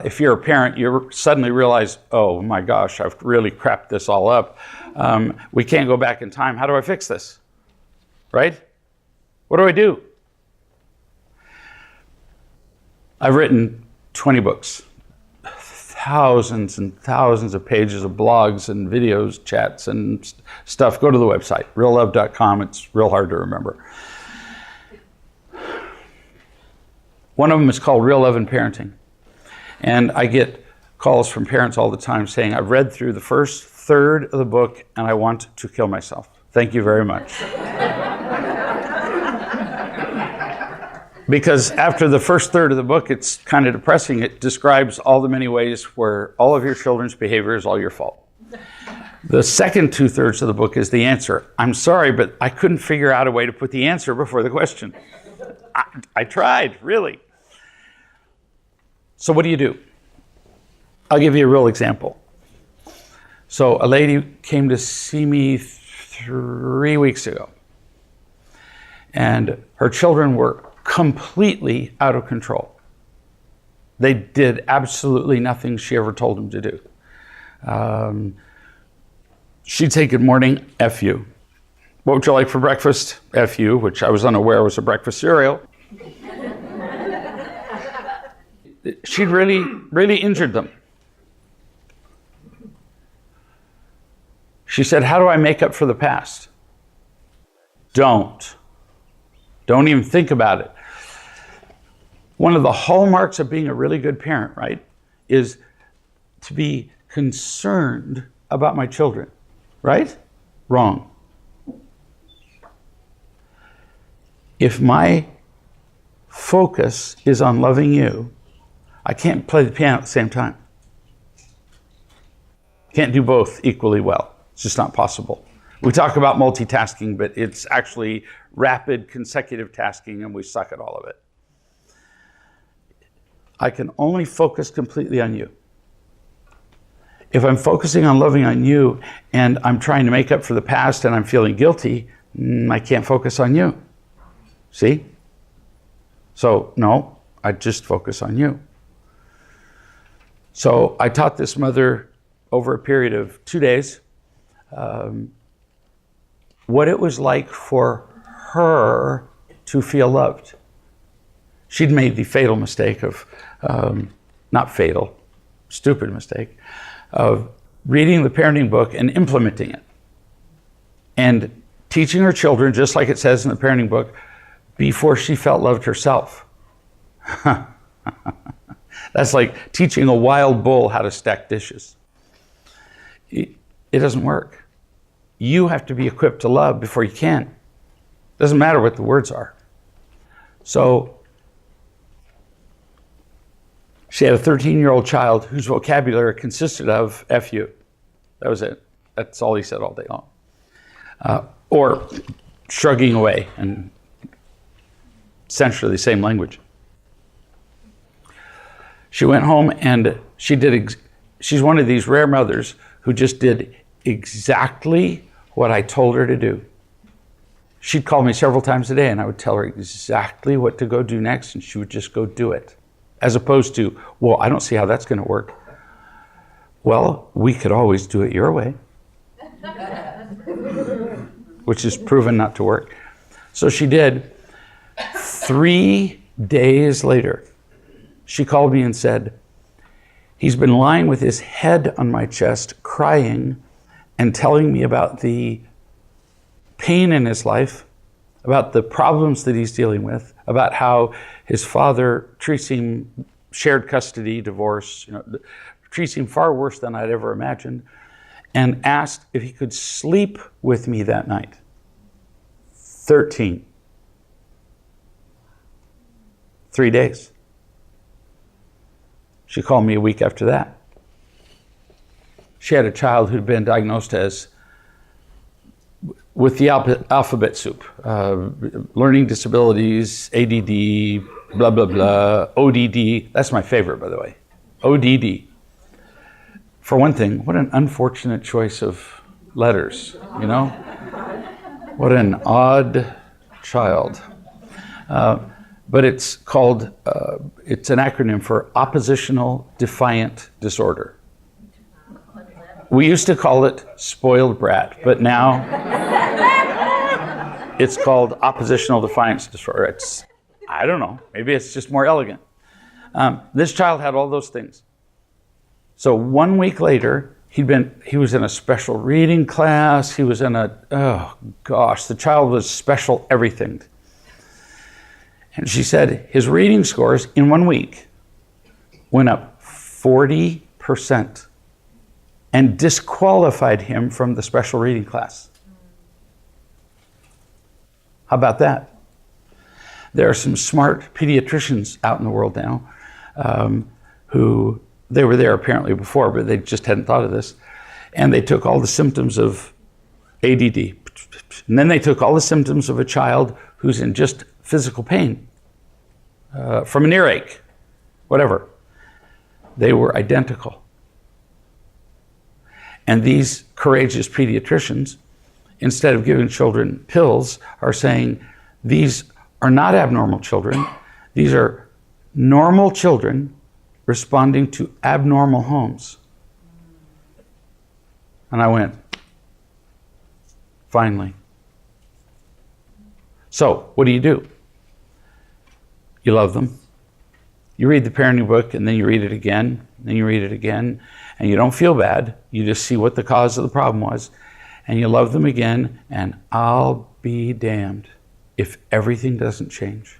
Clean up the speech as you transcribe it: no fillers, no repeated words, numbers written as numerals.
If you're a parent, you suddenly realize, oh my gosh, I've really crapped this all up. We can't go back in time. How do I fix this? Right? What do I do? I've written 20 books, thousands and thousands of pages of blogs and videos, chats and stuff. Go to the website, reallove.com. It's real hard to remember. One of them is called Real Love in Parenting. And I get calls from parents all the time saying, I've read through the first third of the book and I want to kill myself. Thank you very much. Because after the first third of the book, it's kind of depressing. It describes all the many ways where all of your children's behavior is all your fault. The second 2/3 of the book is the answer. I'm sorry, but I couldn't figure out a way to put the answer before the question. I tried, really. So what do? I'll give you a real example. So a lady came to see me 3 weeks ago, and her children were completely out of control. They did absolutely nothing she ever told them to do. She'd say, good morning, F you. What would you like for breakfast? F you, which I was unaware was a breakfast cereal. She'd really injured them. She said, how do I make up for the past? Don't even think about it. One of the hallmarks of being a really good parent, right, is to be concerned about my children, right? Wrong. If my focus is on loving you, I can't play the piano at the same time. Can't do both equally well. It's just not possible. We talk about multitasking, but it's actually rapid consecutive tasking, and we suck at all of it. I can only focus completely on you. If I'm focusing on loving on you and I'm trying to make up for the past and I'm feeling guilty, I can't focus on you. See? So, no, I just focus on you. So I taught this mother over a period of 2 days what it was like for her to feel loved. She'd made the fatal mistake of, not fatal, stupid mistake, of reading the parenting book and implementing it. And teaching her children, just like it says in the parenting book, before she felt loved herself. That's like teaching a wild bull how to stack dishes. It doesn't work. You have to be equipped to love before you can. Doesn't matter what the words are. So she had a 13-year-old child whose vocabulary consisted of F you. That was it. That's all he said all day long. Or shrugging away, and essentially the same language. She went home and she's one of these rare mothers who just did exactly what I told her to do. She'd call me several times a day and I would tell her exactly what to go do next, and she would just go do it. As opposed to, well, I don't see how that's going to work. Well, we could always do it your way. Which is proven not to work. So she did. 3 days later, she called me and said, he's been lying with his head on my chest, crying and telling me about the pain in his life, about the problems that he's dealing with, about how his father treats him, shared custody, divorce, treats him far worse than I'd ever imagined, and asked if he could sleep with me that night. 13. 3 days. She called me a week after that. She had a child who'd been diagnosed with the alphabet soup, learning disabilities, ADD, blah, blah, blah, ODD. That's my favorite, by the way. ODD. For one thing, what an unfortunate choice of letters, What an odd child. but it's called, it's an acronym for oppositional defiant disorder. We used to call it spoiled brat, but now it's called oppositional defiance disorder. It's, I don't know, maybe it's just more elegant. This child had all those things. So 1 week later, he was in a special reading class. He was in oh gosh, the child was special everything. And she said his reading scores in 1 week went up 40% and disqualified him from the special reading class. How about that? There are some smart pediatricians out in the world now who, they were there apparently before, but they just hadn't thought of this. And they took all the symptoms of ADD. And then they took all the symptoms of a child who's in just physical pain from an earache, whatever. They were identical. And these courageous pediatricians, instead of giving children pills, are saying, these are not abnormal children. These are normal children responding to abnormal homes. And I went, finally. So, what do? You love them. You read the parenting book, and then you read it again, and then you read it again, and you don't feel bad. You just see what the cause of the problem was, and you love them again, and I'll be damned if everything doesn't change.